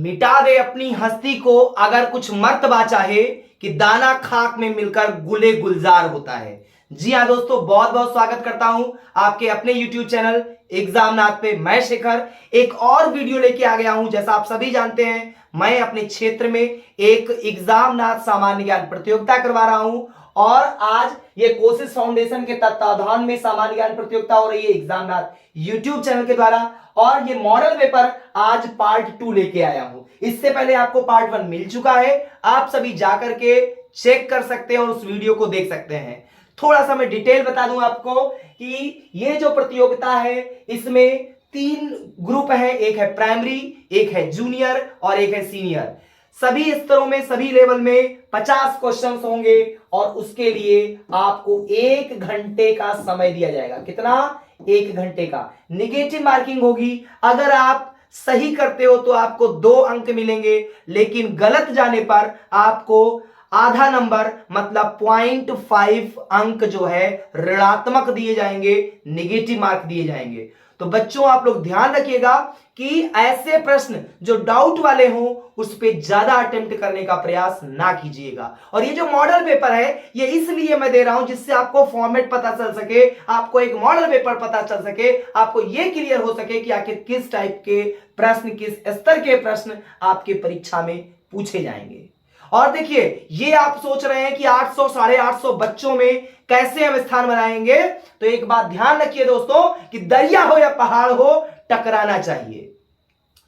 मिटा दे अपनी हस्ती को अगर कुछ मर्तबा चाहे कि दाना खाक में मिलकर गुले गुलजार होता है। जी हाँ दोस्तों, बहुत बहुत स्वागत करता हूं आपके अपने YouTube चैनल एग्जामनाथ पे। मैं शेखर एक और वीडियो लेके आ गया हूं। जैसा आप सभी जानते हैं, मैं अपने क्षेत्र में एक एग्जामनाथ सामान्य ज्ञान प्रतियोगिता करवा रहा हूं और आज ये कोशिश फाउंडेशन के तत्वाधान में सामान्य ज्ञान प्रतियोगिता हो रही है एग्जामनाथ YouTube चैनल के द्वारा। और ये मॉडल पेपर आज पार्ट 2 लेके आया हूं। इससे पहले आपको पार्ट 1 मिल चुका है, आप सभी जाकर के चेक कर सकते हैं और उस वीडियो को देख सकते हैं। थोड़ा सा मैं डिटेल बता दूं आपको कि ये जो प्रतियोगिता है इसमें 3 ग्रुप हैं, एक है प्राइमरी, एक है जूनियर और एक है सीनियर। सभी स्तरों में, सभी लेवल में 50 क्वेश्चंस होंगे और उसके लिए आपको 1 घंटे का समय दिया जाएगा। कितना? 1 घंटे का। निगेटिव मार्किंग होगी। अगर आप सही करते हो तो आपको 2 अंक मिलेंगे, लेकिन गलत जाने पर आपको आधा नंबर मतलब 0.5 अंक जो है ऋणात्मक दिए जाएंगे, निगेटिव मार्क दिए जाएंगे। तो बच्चों आप लोग ध्यान रखिएगा कि ऐसे प्रश्न जो डाउट वाले हों उस पे ज्यादा अटेम्प्ट करने का प्रयास ना कीजिएगा। और ये जो मॉडल पेपर है ये इसलिए मैं दे रहा हूं जिससे आपको फॉर्मेट पता चल सके, आपको एक मॉडल पेपर पता चल सके, आपको ये क्लियर हो सके कि आखिर किस टाइप के प्रश्न, किस स्तर के प्रश्न आपके परीक्षा में पूछे जाएंगे। और देखिए, ये आप सोच रहे हैं कि 800 850 बच्चों में कैसे हम स्थान बनाएंगे, तो एक बात ध्यान रखिए दोस्तों कि दरिया हो या पहाड़ हो टकराना चाहिए।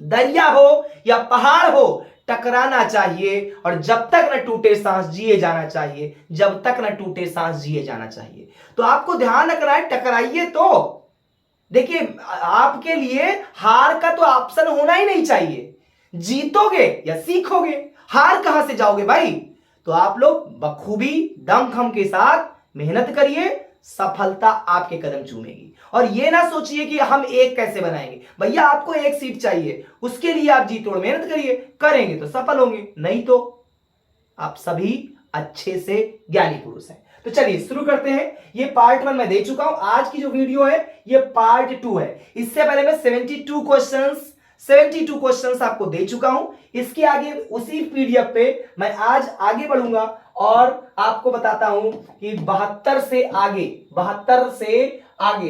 दरिया हो या पहाड़ हो टकराना चाहिए और जब तक न टूटे सांस जिए जाना चाहिए, जब तक न टूटे सांस जिए जाना चाहिए। तो आपको ध्यान रखना है, टकराइए। तो देखिए, आपके लिए हार का तो ऑप्शन होना ही नहीं चाहिए। जीतोगे या सीखोगे, हार कहां से जाओगे भाई? तो आप लोग बखूबी दमखम के साथ मेहनत करिए, सफलता आपके कदम चूमेगी। और ये ना सोचिए कि हम एक कैसे बनाएंगे। भैया आपको 1 सीट चाहिए, उसके लिए आप जी तोड़ मेहनत करिए, करेंगे तो सफल होंगे, नहीं तो आप सभी अच्छे से ज्ञानी पुरुष हैं। तो चलिए शुरू करते हैं। ये पार्ट 1 मैं दे चुका हूं। आज की जो वीडियो है ये पार्ट 2 है। इससे पहले मैं 72 क्वेश्चंस आपको दे चुका हूं। इसके आगे उसी पीडीएफ पे मैं आज आगे बढ़ूंगा और आपको बताता हूं कि 72 से आगे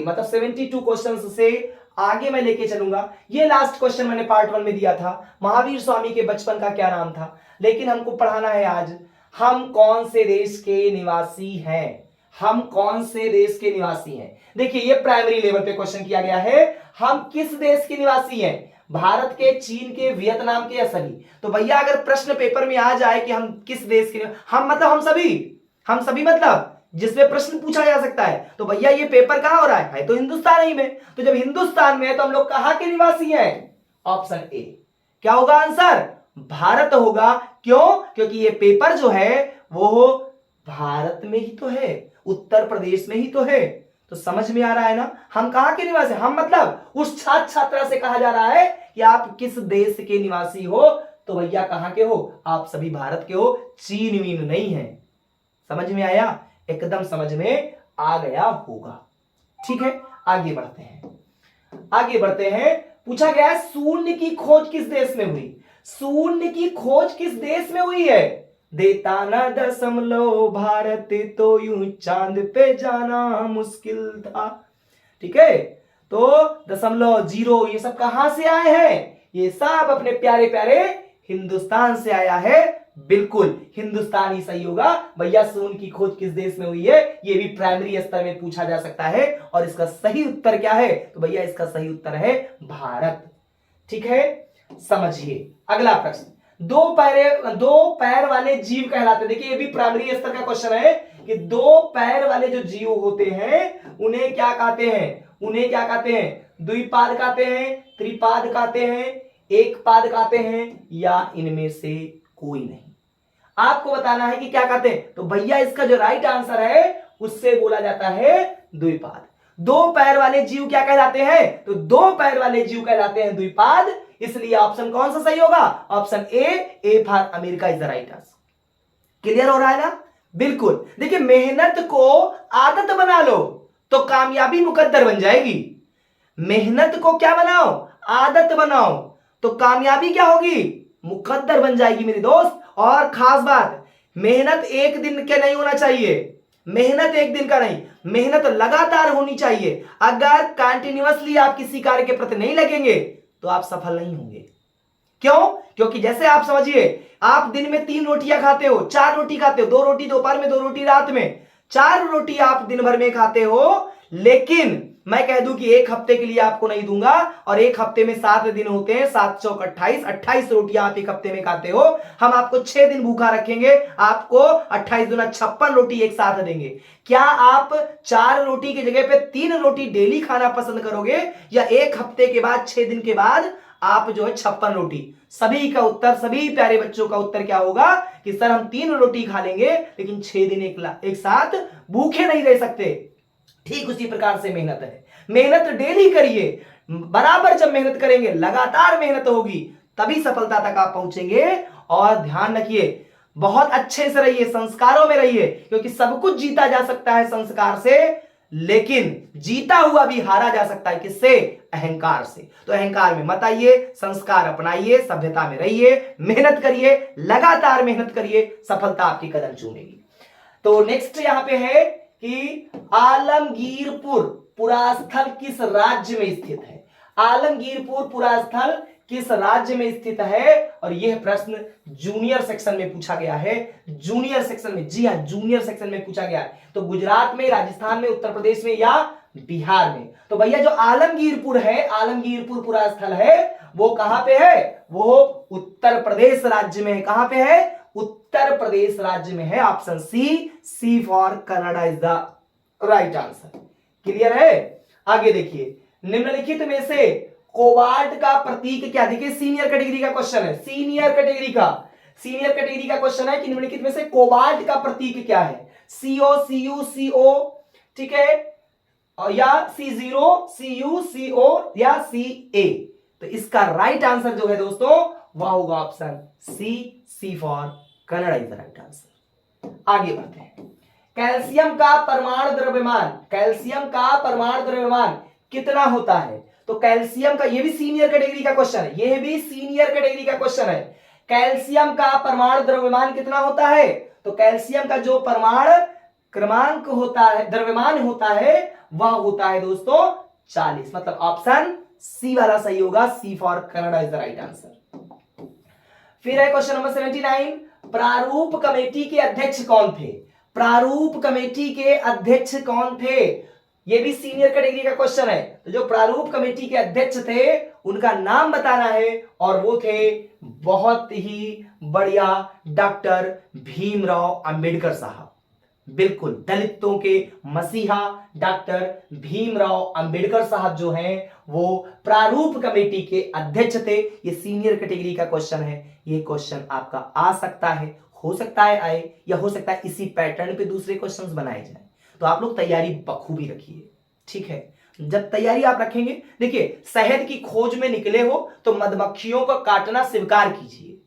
मतलब 72 क्वेश्चंस से आगे मैं लेके चलूंगा। ये लास्ट क्वेश्चन मैंने पार्ट 1 में दिया था, महावीर स्वामी के बचपन का क्या नाम था, लेकिन हमको पढ़ाना है आज हम कौन से देश के निवासी हैं। हम कौन से देश के निवासी हैं। देखिए, ये प्राइमरी लेवल पे क्वेश्चन किया गया है, हम किस देश के निवासी हैं, भारत के, चीन के, वियतनाम के या सभी। तो भैया अगर प्रश्न पेपर में आ जाए कि हम किस देश के, हम मतलब हम सभी मतलब जिसमें प्रश्न पूछा जा सकता है, तो भैया ये पेपर कहां हो रहा है तो हिंदुस्तान ही में। तो जब हिंदुस्तान में है तो हम लोग कहां के निवासी हैं? ऑप्शन ए। क्या होगा आंसर? भारत होगा। क्यों? क्योंकि ये पेपर जो है वो भारत में ही तो है, उत्तर प्रदेश में ही तो है। तो समझ में आ रहा है ना, हम कहां के निवासी, हम मतलब उस छात्र छात्रा से कहा जा रहा है कि आप किस देश के निवासी हो। तो भैया कहां के हो? आप सभी भारत के हो, चीन वीन नहीं है। समझ में आया? एकदम समझ में आ गया होगा। ठीक है, आगे बढ़ते हैं। पूछा गया है शून्य की खोज किस देश में हुई? शून्य की खोज किस देश में हुई है? देता ना दशमलव भारत तो यूं चांद पे जाना मुश्किल था। ठीक है, तो दशमलव, जीरो ये सब कहां से आए हैं? ये सब अपने प्यारे प्यारे हिंदुस्तान से आया है। बिल्कुल हिंदुस्तान ही सही होगा। भैया शून्य की खोज किस देश में हुई है, ये भी प्राइमरी स्तर में पूछा जा सकता है। और इसका सही उत्तर क्या है? तो भैया इसका सही उत्तर है भारत। ठीक है, समझिए अगला प्रश्न। दो पैर वाले जीव कहलाते। देखिए, ये भी प्राइमरी स्तर का क्वेश्चन है कि 2 पैर वाले जो जीव होते हैं उन्हें क्या कहते हैं? द्विपाद कहते हैं, त्रिपाद कहते हैं, एक पाद कहते हैं, या इनमें से कोई नहीं। आपको बताना है कि क्या कहते हैं। तो भैया इसका जो राइट आंसर है उससे बोला जाता है द्विपाद। 2 पैर वाले जीव क्या कहलाते हैं? तो 2 पैर वाले जीव कहलाते हैं द्विपाद। इसलिए ऑप्शन कौन सा सही होगा? Option A for America is the right answer. Clear हो रहा है ना? बिल्कुल। देखिए, मेहनत को आदत बना लो तो कामयाबी मुकद्दर बन जाएगी। मेहनत को क्या बनाओ? आदत बनाओ तो कामयाबी क्या होगी? मुकद्दर बन जाएगी मेरे दोस्त। और खास बात, मेहनत एक दिन के नहीं होना चाहिए, मेहनत एक दिन का नहीं, मेहनत लगातार होनी चाहिए। अगर कंटिन्यूअसली आप किसी कार्य के प्रति नहीं लगेंगे तो आप सफल नहीं होंगे। क्यों? क्योंकि जैसे आप समझिए, आप दिन में 3 रोटियां खाते हो, 4 रोटी खाते हो, 2 रोटी दोपहर में, 2 रोटी रात में, 4 रोटी आप दिन भर में खाते हो। लेकिन मैं कह दूं कि 1 हफ्ते के लिए आपको नहीं दूंगा, और 1 हफ्ते में 7 दिन होते हैं, 7 चौक 28, 28 रोटियां आप 1 हफ्ते में खाते हो। हम आपको 6 दिन भूखा रखेंगे, आपको 28 दूना 56 रोटी एक साथ देंगे। क्या आप 4 रोटी की जगह पे 3 रोटी डेली खाना पसंद करोगे, या 1 हफ्ते के बाद 6 दिन के बाद आप जो है 56 रोटी? सभी का उत्तर, सभी प्यारे बच्चों का उत्तर क्या होगा कि सर हम 3 रोटी खा लेंगे लेकिन 6 दिन एक साथ भूखे नहीं रह सकते। ठीक उसी प्रकार से मेहनत है, मेहनत डेली करिए, बराबर जब मेहनत करेंगे, लगातार मेहनत होगी, तभी सफलता तक आप पहुंचेंगे। और ध्यान रखिए, बहुत अच्छे से रहिए, संस्कारों में रहिए, क्योंकि सब कुछ जीता जा सकता है संस्कार से, लेकिन जीता हुआ भी हारा जा सकता है किससे? अहंकार से। तो अहंकार में मत आइए, संस्कार अपनाइए, सभ्यता में रहिए, मेहनत करिए, लगातार मेहनत करिए, सफलता आपकी कदम चूमेगी। तो नेक्स्ट यहां पे है कि आलमगीरपुर पुरास्थल किस राज्य में स्थित है? आलमगीरपुर पुरास्थल किस राज्य में स्थित है? और यह प्रश्न जूनियर सेक्शन में पूछा गया है, जूनियर सेक्शन में, जी हां जूनियर सेक्शन में पूछा गया है। तो गुजरात में, राजस्थान में, उत्तर प्रदेश में या बिहार में? तो भैया जो आलमगीरपुर है, आलमगीरपुर पुरास्थल है, वो कहां पे है? वो उत्तर प्रदेश राज्य में है। कहां पे है? उत्तर प्रदेश राज्य में है। Option C for Canada is the right answer. Clear है? आगे देखिए, निम्नलिखित में से कोबाल्ट का प्रतीक क्या? देखिए सीनियर कैटेगरी का क्वेश्चन है, सीनियर कैटेगरी का क्वेश्चन है कि निम्नलिखित में से कोबाल्ट का प्रतीक क्या है? CO CU CO, ठीक है, या C0 CU CO या CA? तो इसका राइट आंसर जो है दोस्तों वह होगा option C for Canada is the right answer. आगे बढ़ते हैं। कैल्शियम का परमाणु द्रव्यमान, कैल्शियम का परमाणु द्रव्यमान कितना होता है? तो कैल्शियम का, ये भी सीनियर कैटेगरी का क्वेश्चन है, ये भी सीनियर कैटेगरी का क्वेश्चन है। कैल्शियम का परमाणु द्रव्यमान कितना होता है? तो कैल्शियम का जो परमाणु क्रमांक होता है, द्रव्यमान होता है, वह होता है दोस्तों 40। मतलब ऑप्शन सी वाला सही होगा, C for Canada is the right answer. फिर है क्वेश्चन नंबर 79, प्रारूप कमेटी के अध्यक्ष कौन थे? प्रारूप कमेटी के अध्यक्ष कौन थे? यह भी सीनियर कैटेगरी का क्वेश्चन है। तो जो प्रारूप कमेटी के अध्यक्ष थे उनका नाम बताना है, और वो थे बहुत ही बढ़िया डॉक्टर भीमराव अंबेडकर साहब। बिल्कुल, दलितों के मसीहा डॉक्टर भीमराव अंबेडकर साहब जो हैं वो प्रारूप कमेटी के अध्यक्ष थे। ये सीनियर कैटेगरी का क्वेश्चन है, ये क्वेश्चन आपका आ सकता है, हो सकता है आए, या हो सकता है इसी पैटर्न पे दूसरे क्वेश्चंस बनाए जाएं। तो आप लोग तैयारी बखूबी रखिए, ठीक है। जब तैयारी आप रखेंगे, देखिए शहद की खोज में निकले हो तो मधुमक्खियों को काटना स्वीकार कीजिए।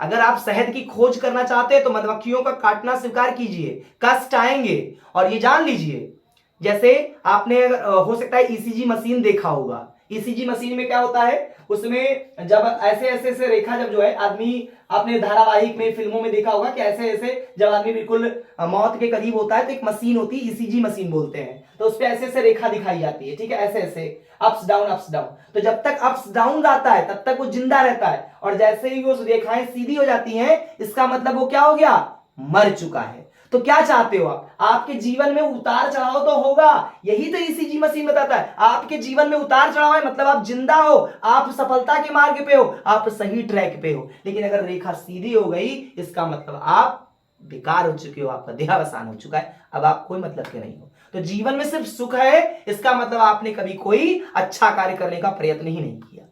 अगर आप शहद की खोज करना चाहते हैं तो मधुमक्खियों का काटना स्वीकार कीजिए, कष्ट आएंगे। और ये जान लीजिए, जैसे आपने हो सकता है ईसीजी मशीन देखा होगा। ईसीजी मशीन में क्या होता है, उसमें जब ऐसे ऐसे ऐसे रेखा, जब जो है आदमी, आपने धारावाहिक में, फिल्मों में देखा होगा कि ऐसे ऐसे जब आदमी बिल्कुल मौत के करीब होता है तो एक मशीन होती है, ईसीजी मशीन बोलते हैं। तो उस पर ऐसे ऐसे रेखा दिखाई जाती है, ठीक है, ऐसे ऐसे अप्स डाउन अप्स डाउन। तो जब तक अप्स डाउन आता है तब तक वो जिंदा रहता है, और जैसे ही वो रेखाएं सीधी हो जाती हैं, इसका मतलब वो क्या हो गया? मर चुका है। तो क्या चाहते हो आप? आपके जीवन में उतार चढ़ाव तो होगा, यही तो ईसीजी मशीन बताता है। आपके जीवन में उतार चढ़ाव है मतलब आप जिंदा हो, आप सफलता के मार्ग पे हो, आप सही ट्रैक पे हो। लेकिन अगर रेखा सीधी हो गई, इसका मतलब आप बेकार हो चुके हो, आपका देहावसान हो चुका है, अब आप कोई मतलब के नहीं हो। तो जीवन में सिर्फ सुख है, इसका मतलब आपने कभी कोई अच्छा कार्य करने का प्रयत्न ही नहीं किया।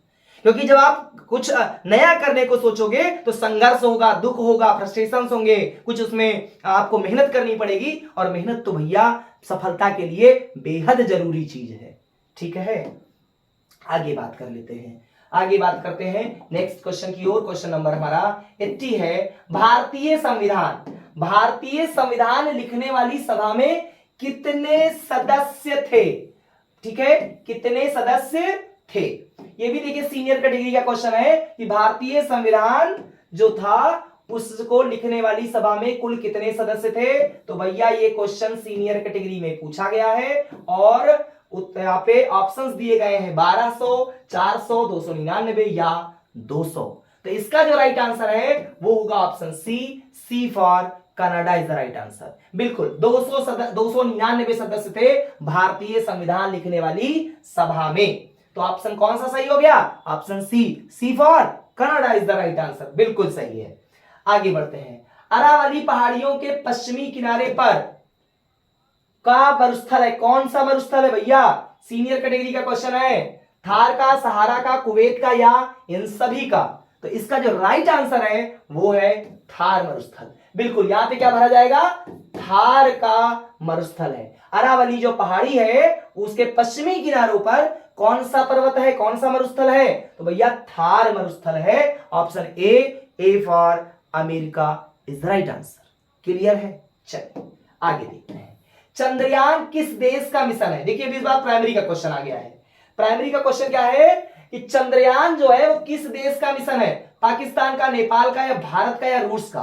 क्योंकि जब आप कुछ नया करने को सोचोगे तो संघर्ष होगा, दुख होगा, फ्रस्ट्रेशन होंगे, कुछ उसमें आपको मेहनत करनी पड़ेगी, और मेहनत तो भैया सफलता के लिए बेहद जरूरी चीज है, ठीक है। आगे बात कर लेते हैं, आगे बात करते हैं नेक्स्ट क्वेश्चन की ओर। क्वेश्चन नंबर हमारा 80 है, भारतीय संविधान, भारतीय संविधान लिखने वाली सभा में कितने सदस्य थे? ठीक है, कितने सदस्य थे। ये भी देखिए सीनियर कैटेगरी का क्वेश्चन है कि भारतीय संविधान जो था उसको लिखने वाली सभा में कुल कितने सदस्य थे। तो भैया ये क्वेश्चन सीनियर कैटेगरी में पूछा गया है और यहाँ पे ऑप्शंस दिए गए हैं 1200, 400, 299 या 200। तो इसका जो राइट आंसर है वो होगा option C for Canada is the right answer. बिल्कुल 299 सदस्य थे भारतीय संविधान लिखने वाली सभा में। तो ऑप्शन कौन सा सही हो गया? Option C for Canada is the right answer, बिल्कुल सही है। आगे बढ़ते हैं। अरावली पहाड़ियों के पश्चिमी किनारे पर का मरुस्थल है, कौन सा मरुस्थल है भैया? सीनियर कैटेगरी का क्वेश्चन है। थार का, सहारा का, कुवैत का या इन सभी का? तो इसका जो राइट आंसर है वो है थार मरुस्थल। बिल्कुल, यहां पे क्या भरा जाएगा? थार का मरुस्थल है। अरावली जो पहाड़ी है उसके पश्चिमी किनारों पर कौन सा पर्वत है, कौन सा मरुस्थल है? तो भैया थार मरुस्थल है। Option A for America is the right answer. Clear है? चलिए आगे देखते हैं। चंद्रयान किस देश का मिशन है? देखिए इस बार प्राइमरी का क्वेश्चन आ गया है। प्राइमरी का क्वेश्चन क्या है कि चंद्रयान जो है वो किस देश का मिशन है? पाकिस्तान का, नेपाल का या भारत का या रूस का?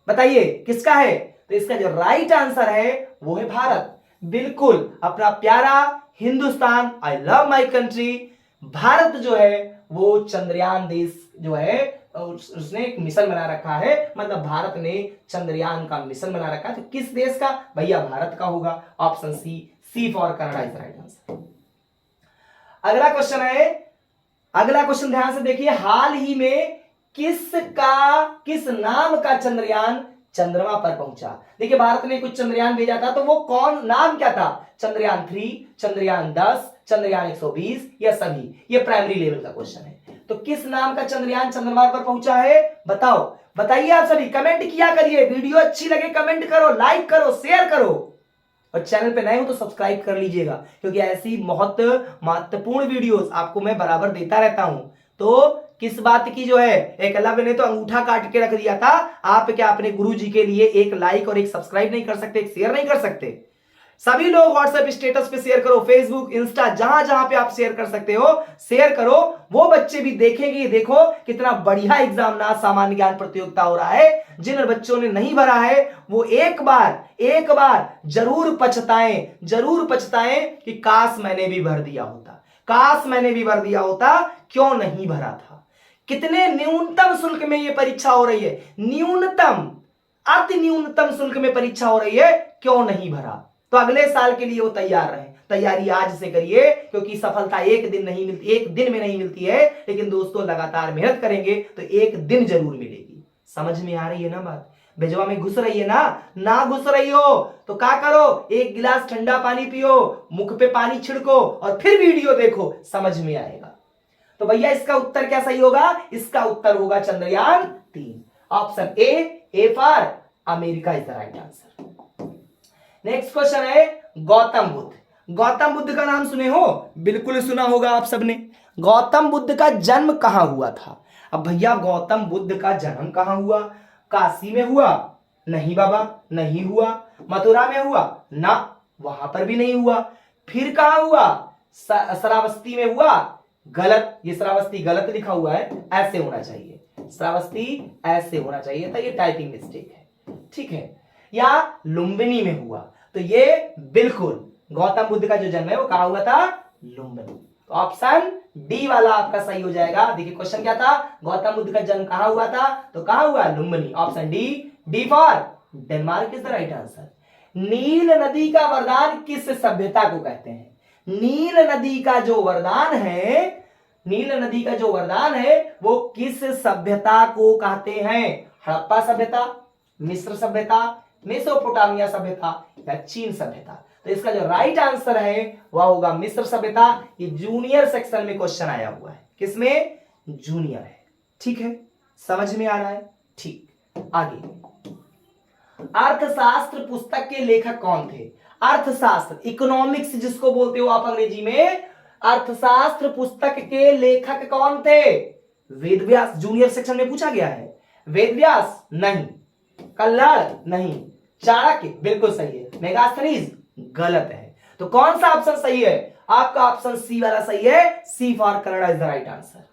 बताइए किसका है? तो इसका जो राइट आंसर है वो है भारत। बिल्कुल, अपना प्यारा Hindustan, I love my country, Bharat जो है वो चंद्रयान देश जो है उसने एक मिशन बना रखा है, मतलब भारत ने चंद्रयान का मिशन बना रखा है। तो किस देश का? भैया भारत का होगा। Option C for Canada is right answer. अगला क्वेश्चन है, अगला क्वेश्चन ध्यान से देखिए। हाल ही में किस नाम का चंद्रयान चंद्रमा पर पहुंचा? देखिए भारत ने कुछ चंद्रयान भेजा था, तो वो कौन, नाम क्या था? चंद्रयान 3, चंद्रयान 10, चंद्रयान 120 या सभी? ये प्राइमरी लेवल का क्वेश्चन है। तो किस नाम का चंद्रयान चंद्रमा पर पहुंचा है? बताओ, बताइए आप सभी, कमेंट किया करिए। वीडियो अच्छी लगे कमेंट करो, लाइक करो, शेयर करो और चैनल पे नए हो तो सब्सक्राइब कर लीजिएगा, क्योंकि ऐसी बहुत महत्वपूर्ण वीडियोस आपको मैं बराबर देता रहता हूं। तो किस बात की जो है, एक अल्लाह ने तो अंगूठा काट के रख दिया था, आप क्या अपने गुरु जी के लिए एक लाइक और एक सब्सक्राइब नहीं कर सकते, एक शेयर नहीं कर सकते? सभी लोग व्हाट्सएप स्टेटस पे शेयर करो, फेसबुक, इंस्टा, जहां जहां पे आप शेयर कर सकते हो शेयर करो। वो बच्चे भी देखेंगे। देखो कितना बढ़िया एग्जाम ना सामान्य ज्ञान प्रतियोगिता हो रहा है। जिन बच्चों ने नहीं भरा है वो एक बार जरूर पछताएं कि काश मैंने भी भर दिया होता, काश मैंने भी भर दिया होता, क्यों नहीं भरा था। कितने न्यूनतम शुल्क में ये परीक्षा हो रही है, न्यूनतम, अति न्यूनतम शुल्क में परीक्षा हो रही है, क्यों नहीं भरा? तो अगले साल के लिए वो तैयार रहे। तैयारी आज से करिए, क्योंकि सफलता एक दिन में नहीं मिलती है, लेकिन दोस्तों लगातार मेहनत करेंगे तो एक दिन जरूर मिलेगी। समझ में आ रही है ना बात? भेजवा में घुस रही है ना घुस रही हो तो क्या करो, एक गिलास ठंडा पानी पियो, मुख पे पानी छिड़को और फिर वीडियो देखो, समझ में आएगा। तो भैया इसका उत्तर क्या सही होगा? इसका उत्तर होगा Chandrayaan 3। Option A for America is the right answer. Next question है गौतम बुद्ध। गौतम बुद्ध का नाम सुने हो? बिल्कुल सुना होगा आप सबने। गौतम बुद्ध का जन्म कहां हुआ था? अब भैया गौतम बुद्ध का जन्म कहां हुआ? काशी में हुआ? नहीं बाबा, नहीं हुआ। मथुरा में हुआ? ना, वहां पर भी नहीं हुआ। फिर कहां हुआ? श्रावस्ती में हुआ? गलत, ये श्रावस्ती गलत लिखा हुआ है, ऐसे होना चाहिए, श्रावस्ती ऐसे होना चाहिए था, ये टाइपिंग मिस्टेक है, ठीक है। या लुम्बिनी में हुआ? तो ये बिल्कुल गौतम बुद्ध का जो जन्म है वो कहां हुआ था? लुम्बिनी। तो ऑप्शन डी वाला आपका सही हो जाएगा। देखिए क्वेश्चन क्या था, गौतम बुद्ध का जन्म कहां हुआ था? तो कहां हुआ? Lumbini. Option D for Denmark is the right answer. नील नदी का वरदान किस सभ्यता को कहते हैं? नील नदी का जो वरदान है, नील नदी का जो वरदान है वो किस सभ्यता को कहते हैं? हड़प्पा सभ्यता, मिस्र सभ्यता, मेसोपोटामिया सभ्यता या चीन सभ्यता? तो इसका जो राइट आंसर है वह होगा मिस्र सभ्यता। ये जूनियर सेक्शन में क्वेश्चन आया हुआ है। किसमें? जूनियर है, ठीक है, समझ में आ रहा है? ठीक, आगे। अर्थशास्त्र पुस्तक के लेखक कौन थे? अर्थशास्त्र, इकोनॉमिक्स जिसको बोलते हो आप अंग्रेजी में, अर्थशास्त्र पुस्तक के लेखक कौन थे? वेदव्यास, जूनियर सेक्शन में पूछा गया है। वेदव्यास नहीं, कल्लाड़ नहीं, चाणक्य बिल्कुल सही है, मेगास्थनीज गलत है। तो कौन सा ऑप्शन सही है? आपका ऑप्शन सी वाला सही है, C for Canada is the right answer.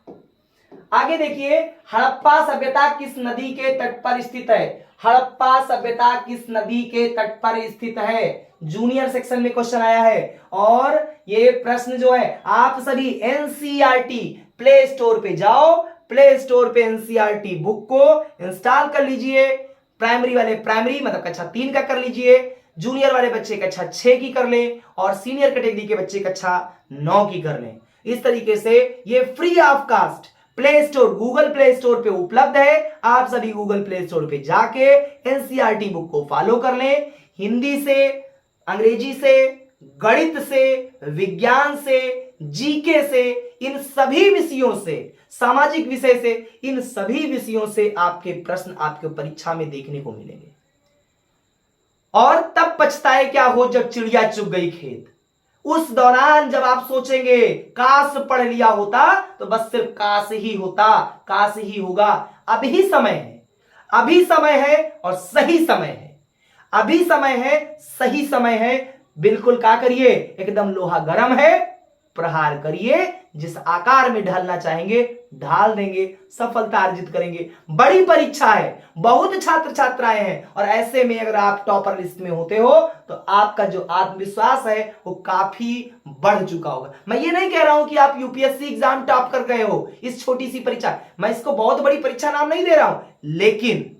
आगे देखिए, हड़प्पा सभ्यता किस नदी के तट पर स्थित है? हड़प्पा सभ्यता किस नदी के तट पर स्थित है? जूनियर सेक्शन में क्वेश्चन आया है और ये प्रश्न जो है आप सभी एनसीईआरटी प्ले स्टोर पे जाओ, प्ले स्टोर पे एनसीईआरटी बुक को इंस्टॉल कर लीजिए। प्राइमरी वाले प्राइमरी मतलब कक्षा 3 का कर लीजिए, जूनियर वाले बच्चे कक्षा 6 की कर ले और सीनियर कैटेगरी के बच्चे कक्षा 9 की कर लें। इस तरीके से ये free of cost play store, Google play store पे उपलब्ध है। आप सभी गूगल प्ले स्टोर पे जाके एनसीईआरटी बुक को फॉलो कर लें। हिंदी से, अंग्रेजी से, गणित से, विज्ञान से, जीके से, इन सभी विषयों से, सामाजिक विषय से, इन सभी विषयों से आपके प्रश्न आपके परीक्षा में देखने को मिलेंगे। और तब पछताए क्या हो जब चिड़िया चुग गई खेत। उस दौरान जब आप सोचेंगे काश पढ़ लिया होता, तो बस सिर्फ काश ही होता, काश ही होगा। अभी समय है, अभी समय है और सही समय है, अभी समय है, सही समय है। बिल्कुल क्या करिए, एकदम लोहा गर्म है, प्रहार करिए, जिस आकार में ढालना चाहेंगे ढाल देंगे, सफलता अर्जित करेंगे। बड़ी परीक्षा है, बहुत छात्र छात्राएं हैं और ऐसे में अगर आप टॉपर लिस्ट में होते हो तो आपका जो आत्मविश्वास है वो काफी बढ़ चुका होगा। मैं ये नहीं कह रहा हूं कि आप यूपीएससी एग्जाम टॉप कर गए हो इस छोटी सी परीक्षा, मैं इसको बहुत बड़ी परीक्षा नाम नहीं दे रहा हूं, लेकिन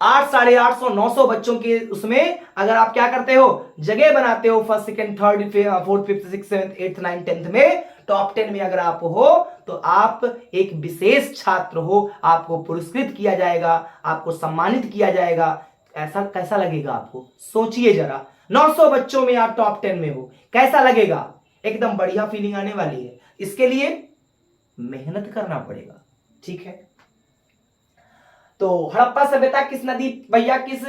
800, 850, 900 बच्चों के उसमें अगर आप क्या करते हो, जगह बनाते हो first, second, third, fourth, fifth, six, seventh, eighth, ninth, 10th में, टॉप 10 में अगर आप हो तो आप एक विशेष छात्र हो, आपको पुरस्कृत किया जाएगा, आपको सम्मानित किया जाएगा। ऐसा कैसा लगेगा आपको, सोचिए जरा। 900 बच्चों में आप टॉप 10 में हो, कैसा लगेगा? एकदम बढ़िया फीलिंग आने वाली है। इसके लिए मेहनत करना पड़ेगा, ठीक है। तो हड़प्पा सभ्यता किस नदी, भैया किस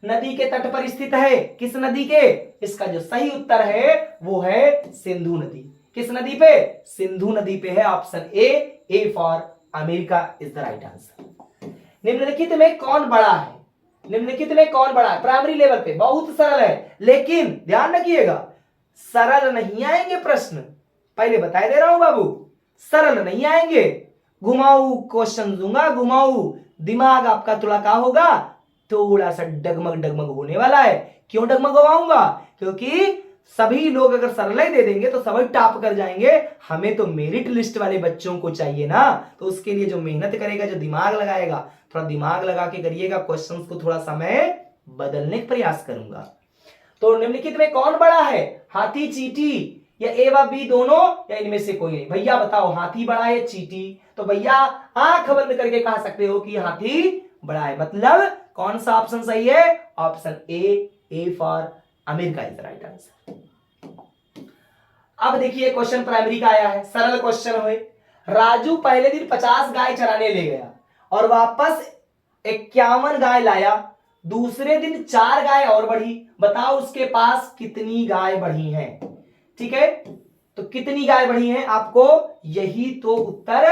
नदी के तट पर स्थित है? किस नदी के? इसका जो सही उत्तर है वो है सिंधु नदी। किस नदी पे? सिंधु नदी पे है। Option A for America is the right answer. निम्नलिखित में कौन बड़ा है? निम्नलिखित में कौन बड़ा है? प्राइमरी लेवल पे बहुत सरल है, लेकिन ध्यान रखिएगा सरल नहीं आएंगे प्रश्न, पहले बताए दे रहा हूं बाबू, सरल नहीं आएंगे। घुमाऊ क्वेश्चन दूंगा, घुमाऊ, दिमाग आपका थोड़ा क्या होगा, थोड़ा सा डगमग डगमग होने वाला है। क्यों डगमग होगा? क्योंकि सभी लोग अगर सरल ही दे देंगे तो सभी टॉप कर जाएंगे। हमें तो मेरिट लिस्ट वाले बच्चों को चाहिए ना, तो उसके लिए जो मेहनत करेगा, जो दिमाग लगाएगा, थोड़ा दिमाग लगा के करिएगा। क्वेश्चंस को थोड़ा समय बदलने का प्रयास करूंगा। तो निम्नलिखित में कौन बड़ा है? हाथी, चींटी, या ए व बी दोनों, या इनमें से कोई नहीं? भैया बताओ, हाथी बड़ा है चींटी? तो भैया आंख बंद करके कह सकते हो कि हाथी बड़ा है। मतलब कौन सा ऑप्शन सही है? Option A for America is the right answer. अब देखिए क्वेश्चन प्राइमरी का आया है, सरल क्वेश्चन है। राजू पहले दिन 50 गाय चराने ले गया और वापस 51 गाय लाया। दूसरे दिन 4 गाय और बढ़ी। बताओ उसके पास कितनी गाय बढ़ी हैं? ठीक है, तो कितनी गाय बढ़ी हैं आपको यही तो उत्तर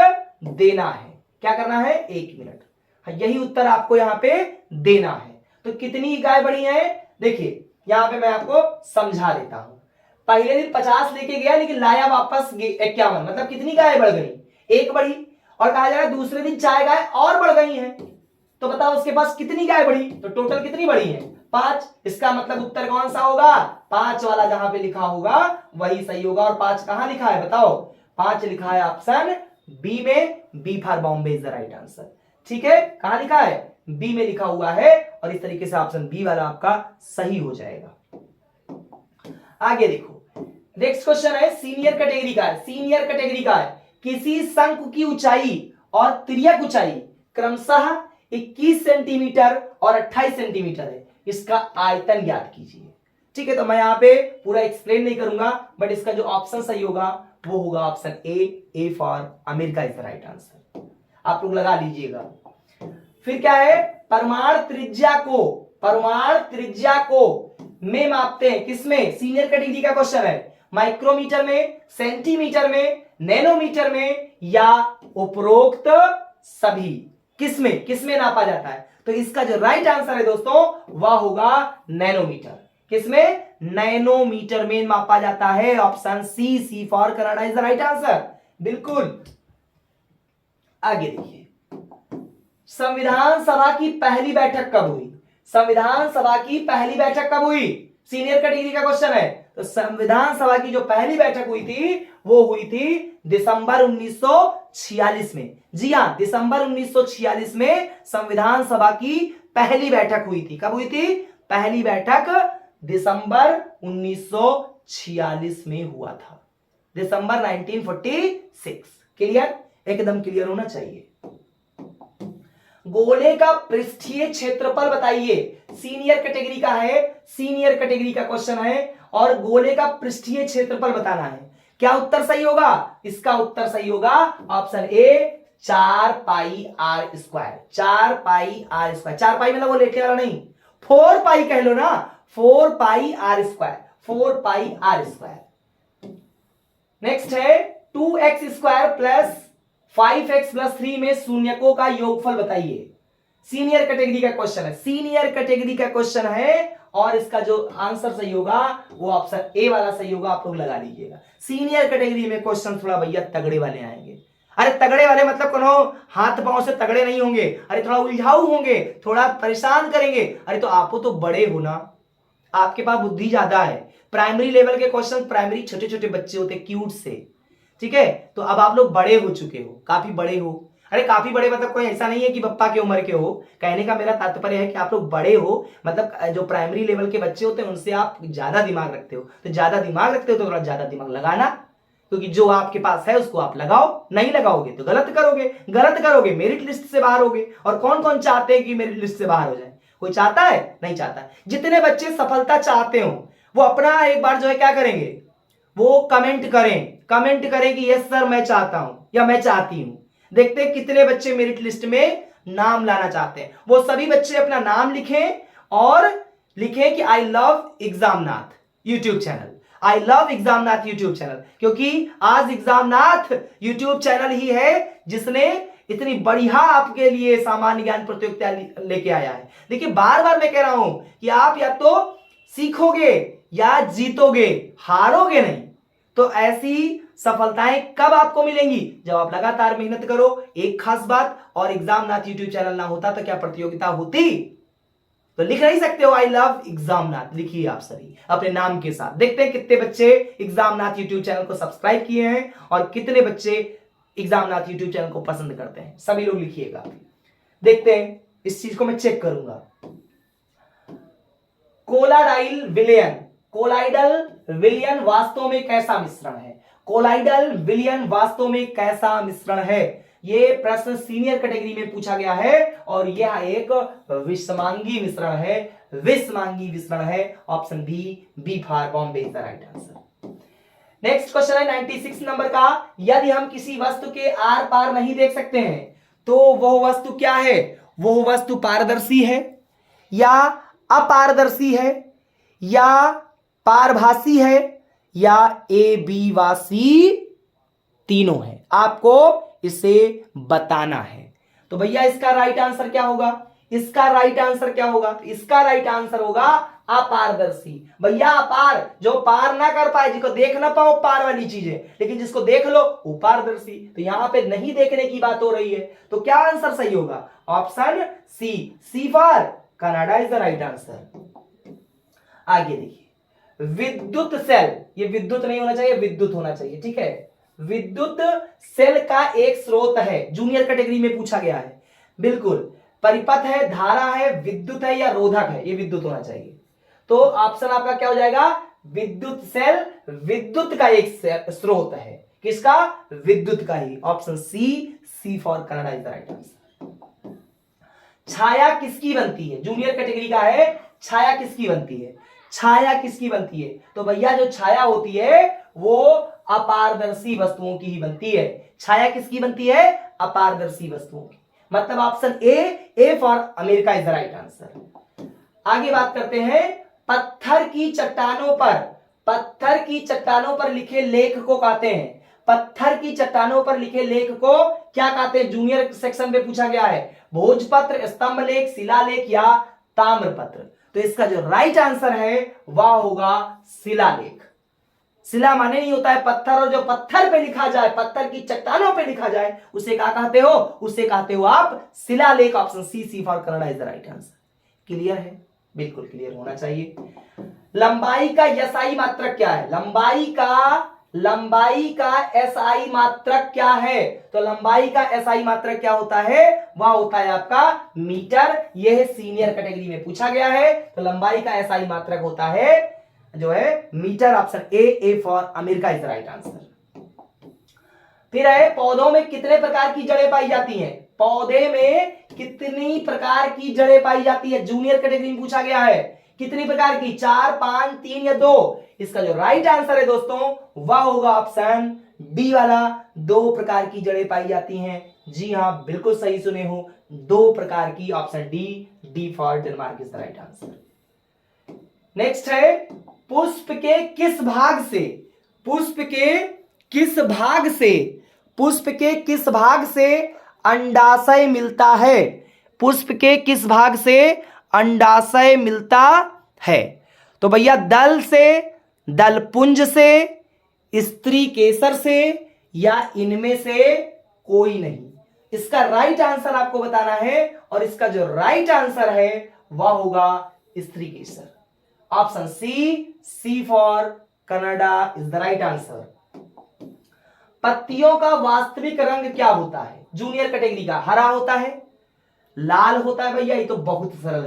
देना है। क्या करना है? 1 मिनट, यही उत्तर आपको यहां पे देना है। तो कितनी गाय बढ़ी हैं? देखिए यहां पे मैं आपको समझा देता हूं। पहले दिन 50 लेके गया लेकिन लाया वापस 51, मतलब कितनी गाय बढ़ गई? 1 बढ़ी। और कहा जा रहा है दूसरे दिन 4 गाय और बढ़ गई हैं, तो बताओ उसके पास कितनी गाय बढ़ी? तो टोटल कितनी बढ़ी है? 5। इसका मतलब उत्तर कौन सा होगा? 5 वाला जहां पे लिखा होगा वही सही होगा। और 5 कहां लिखा है बताओ? 5 लिखा है ऑप्शन बी में, B for Bombay is the right answer. ठीक है, कहां लिखा है? बी में लिखा हुआ है और इस तरीके से ऑप्शन बी वाला आपका सही हो जाएगा। आगे देखो, नेक्स्ट क्वेश्चन है सीनियर कैटेगरी का है। सीनियर कैटेगरी का है, किसी शंकु की ऊंचाई और तिर्यक ऊंचाई क्रमशः 21 सेंटीमीटर और 28 सेंटीमीटर है। इसका आयतन ज्ञात कीजिए। ठीक है, तो मैं यहां पे पूरा एक्सप्लेन नहीं करूंगा, बट इसका जो ऑप्शन सही होगा वो होगा option A for America is the right answer. आप लोग लगा लीजिएगा। फिर क्या है? परमाणु त्रिज्या को में मापते हैं, किसमें? सीनियर कैटेगरी का क्वेश्चन है। माइक्रोमीटर में, सेंटीमीटर में, नैनोमीटर में, या उपरोक्त सभी? किसमें नापा जाता है? तो इसका जो राइट आंसर है दोस्तों वह होगा नैनोमीटर। किसमें? नैनोमीटर में मापा जाता है। Option C for Canada is the right answer. बिल्कुल। आगे देखिए, संविधान सभा की पहली बैठक कब हुई? संविधान सभा की पहली बैठक कब हुई? सीनियर कैटेगरी का क्वेश्चन है। तो संविधान सभा की जो पहली बैठक हुई थी वो हुई थी दिसंबर 1946 में। जी हां, दिसंबर 1946 में संविधान सभा की पहली बैठक हुई थी। कब हुई थी? पहली बैठक दिसंबर 1946 में हुआ था। दिसंबर 1946। क्लियर? एकदम क्लियर होना चाहिए। गोले का पृष्ठीय क्षेत्रफल बताइए। सीनियर कैटेगरी का है, सीनियर कैटेगरी का क्वेश्चन है और गोले का पृष्ठीय क्षेत्रफल बताना है। क्या उत्तर सही होगा? इसका उत्तर सही होगा option A 4 pi R square. 4 pi R square. 4 pi मतलब वो लेटे वाला नहीं, 4 पाई कह लो ना, 4 pi R square. 4 pi R square. Next है 2x square plus 5x plus 3 में शून्यकों का योगफल बताइए। सीनियर कैटेगरी का क्वेश्चन है, सीनियर कैटेगरी का क्वेश्चन है और इसका जो आंसर सही होगा वो ऑप्शन ए वाला सही होगा। आप लोग लगा लीजिएगा। सीनियर कैटेगरी में क्वेश्चन थोड़ा भैया तगड़े वाले आएंगे। अरे तगड़े वाले मतलब कोनो हाथ पांव से तगड़े नहीं होंगे, अरे थोड़ा उलझाऊ होंगे, थोड़ा परेशान करेंगे। अरे तो आप तो बड़े हो ना, आपके पास बुद्धि ज्यादा है। प्राइमरी लेवल के क्वेश्चन, प्राइमरी छोटे छोटे बच्चे होते क्यूट से, ठीक है। तो अब आप लोग बड़े हो चुके हो, काफी बड़े हो। अरे काफी बड़े मतलब कोई ऐसा नहीं है कि पप्पा की उम्र के हो। कहने का मेरा तात्पर्य है कि आप लोग बड़े हो, मतलब जो प्राइमरी लेवल के बच्चे होते हैं उनसे आप ज्यादा दिमाग रखते हो। तो ज्यादा दिमाग रखते हो तो थोड़ा ज्यादा दिमाग लगाना, क्योंकि जो आपके पास है उसको आप लगाओ। नहीं लगाओगे तो गलत करोगे, गलत करोगे मेरिट लिस्ट से बाहर होगे। और कौन कौन चाहते हैं कि मेरिट लिस्ट से बाहर हो जाए? कोई चाहता है? नहीं चाहता। जितने बच्चे सफलता चाहते हो वो अपना एक बार जो है क्या करेंगे, वो कमेंट करें, कमेंट करें कि यस सर मैं चाहता हूं या मैं चाहती हूं। देखते हैं कितने बच्चे मेरिट लिस्ट में नाम लाना चाहते हैं। वो सभी बच्चे अपना नाम लिखें और लिखें कि I love Examnath YouTube channel, I love Examnath YouTube channel. क्योंकि आज एग्जामनाथ यूट्यूब चैनल ही है जिसने इतनी बढ़िया आपके लिए सामान्य ज्ञान प्रतियोगिता लेके आया है। देखिए बार बार मैं कह रहा हूं कि आप या तो सीखोगे या जीतोगे, हारोगे नहीं। तो ऐसी सफलताएं कब आपको मिलेंगी? जब आप लगातार मेहनत करो। एक खास बात, और एग्जामनाथ यूट्यूब चैनल ना होता तो क्या प्रतियोगिता होती? तो लिख नहीं सकते हो आई लव एग्जामनाथ, लिखिए आप सभी अपने नाम के साथ। देखते हैं कितने बच्चे एग्जामनाथ यूट्यूब चैनल को सब्सक्राइब किए हैं और कितने बच्चे एग्जामनाथ यूट्यूब चैनल को पसंद करते हैं। सभी लोग लिखिएगा। देखते हैं, इस चीज को मैं चेक करूंगा। कोलाडाइल विलयन, कोलाइडल विलयन वास्तव में कैसा मिश्रण है? कोलाइडल विलयन वास्तव में कैसा मिश्रण है? यह प्रश्न सीनियर कैटेगरी में पूछा गया है और यह एक विषमांगी मिश्रण है। विषमांगी मिश्रण है। Option B for Bombay is the right answer. Next question है 96 नंबर का। यदि हम किसी वस्तु के आर पार नहीं देख सकते हैं तो वह वस्तु क्या है? वह वस्तु पारदर्शी है या अपारदर्शी है या पारभासी है या ए बी व सी तीनों है? आपको इसे बताना है। तो भैया इसका राइट आंसर क्या होगा? इसका राइट आंसर क्या होगा? इसका राइट आंसर होगा अपारदर्शी। भैया अपार, जो पार ना कर पाए, जिसको देख ना पाओ पार वाली चीजें, लेकिन जिसको देख लो वो पारदर्शी। तो यहां पे नहीं देखने की बात हो रही है। तो क्या आंसर सही होगा? Option C for Canada is the right answer. आगे देखिए, विद्युत सेल, ये विद्युत नहीं होना चाहिए, विद्युत होना चाहिए, ठीक है। विद्युत सेल का एक स्रोत है, जूनियर कैटेगरी में पूछा गया है। बिल्कुल, परिपथ है, धारा है, विद्युत है या रोधक है? ये विद्युत होना चाहिए। तो ऑप्शन आपका क्या हो जाएगा? विद्युत सेल विद्युत का एक स्रोत है। किसका? विद्युत का ही। Option C for Canada is the right answer. छाया किसकी बनती है? जूनियर कैटेगरी का है। छाया किसकी बनती है? छाया किसकी बनती है? तो भैया जो छाया होती है वो अपारदर्शी वस्तुओं की ही बनती है। छाया किसकी बनती है? अपारदर्शी वस्तुओं की। मतलब option A for America is the right answer. आगे बात करते हैं, पत्थर की चट्टानों पर लिखे लेख को कहते हैं। पत्थर की चट्टानों पर लिखे लेख को क्या कहते हैं? जूनियर सेक्शन में पूछा गया है। भोजपत्र, स्तंभ लेख, शिलालेख या ताम्रपत्र। तो इसका जो राइट आंसर है वह होगा शिलालेख। शिला माने नहीं होता है पत्थर, और जो पत्थर पे लिखा जाए, पत्थर की चट्टानों पे लिखा जाए, उसे क्या कहते हो? उसे कहते हो आप शिलालेख। Option C for Kannada is the right answer. Clear है? बिल्कुल क्लियर होना चाहिए। लंबाई का एसआई मात्रक क्या है? लंबाई का एसआई मात्रक क्या है? तो लंबाई का एसआई मात्रक क्या होता है? वह होता है आपका मीटर। यह सीनियर कैटेगरी में पूछा गया है। तो लंबाई का एसआई मात्रक होता है जो है metre. Option A for America is the right answer. फिर है पौधों में कितने प्रकार की जड़ें पाई जाती हैं? पौधे में कितनी प्रकार की जड़ें पाई जाती है? जूनियर कैटेगरी में पूछा गया है। कितनी प्रकार की? 4, 5, 3 या 2? इसका जो राइट आंसर है दोस्तों वह होगा ऑप्शन बी वाला, 2 प्रकार की जड़ें पाई जाती हैं। जी हां, बिल्कुल सही सुने हो, 2 प्रकार की। Option D for Denmark is the right answer. Next है पुष्प के किस भाग से अंडाशय मिलता है? पुष्प के किस भाग से अंडाशय मिलता है? तो भैया दल से, दलपुंज से, स्त्री केसर से, या इनमें से कोई नहीं। इसका राइट आंसर आपको बताना है, और इसका जो राइट आंसर है वह होगा स्त्री केसर। Option C for Canada is the right answer. पत्तियों का वास्तविक रंग क्या होता है? जूनियर कैटेगरी का हरा होता है, लाल होता है। भैया ये तो बहुत सरल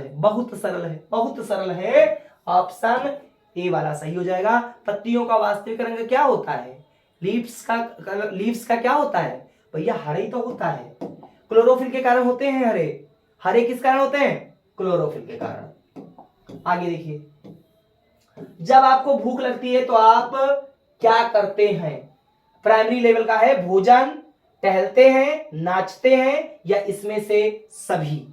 है। ऑप्शन ए वाला सही हो जाएगा। पत्तियों का वास्तविक रंग क्या होता है? लीव्स का क्या होता है? भैया हरे ही तो होता है। क्लोरोफिल के कारण होते हैं हरे किस कारण होते हैं? क्लोरोफिल के कारण। आगे देखिए, जब आपको भूख लगती है तो आप क्या करते हैं? प्राइमरी लेवल का है, भोजन, टहलते हैं, नाचते हैं, या इसमें से सभी।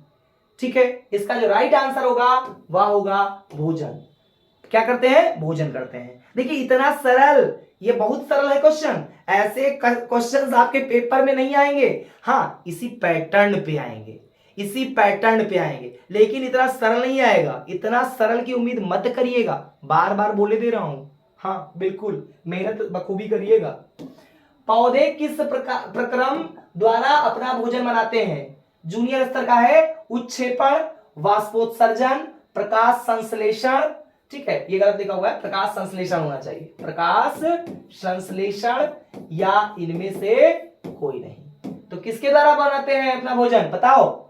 ठीक है, इसका जो राइट आंसर होगा वह होगा भोजन। क्या करते हैं? भोजन करते हैं। देखिए इतना सरल, ये बहुत सरल है क्वेश्चन। ऐसे क्वेश्चंस आपके पेपर में नहीं आएंगे। हाँ, इसी पैटर्न पे आएंगे, लेकिन इतना सरल नहीं आएगा। इतना सरल की उम्मीद मत करिएगा, बार बार बोले दे रहा हूं। हाँ बिल्कुल, मेहनत बखूबी करिएगा। पौधे किस प्रक्रम द्वारा अपना भोजन बनाते हैं? जूनियर स्तर का है उच्छेपण, वाष्पोत्सर्जन, प्रकाश संश्लेषण। ठीक है, ये गलत लिखा हुआ है, प्रकाश संश्लेषण होना चाहिए, प्रकाश संश्लेषण, या इनमें से कोई नहीं। तो किसके द्वारा बनाते हैं अपना भोजन? बताओ,